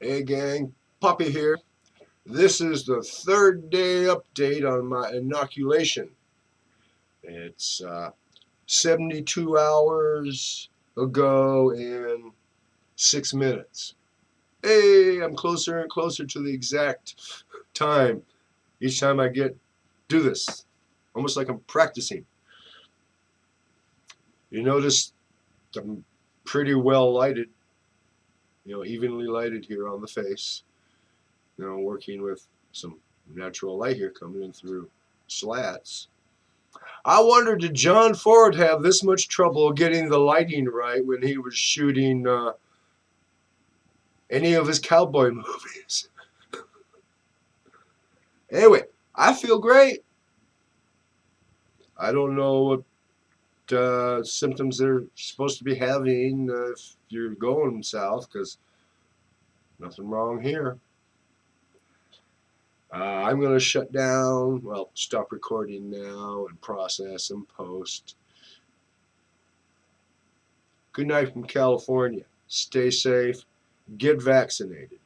Hey gang, Puppy here. This is the third day update on my inoculation. It's 72 hours ago and 6 minutes. Hey, I'm closer and closer to the exact time each time I do this. Almost like I'm practicing. You notice I'm pretty well lighted, evenly lighted here on the face. Working with some natural light here coming in through slats. I wonder, did John Ford have this much trouble getting the lighting right when he was shooting any of his cowboy movies? Anyway, I feel great. I don't know what symptoms they're supposed to be having if you're going south, because nothing wrong here. I'm going to shut down, well, stop recording now and process and post. Good night from California. Stay safe. Get vaccinated.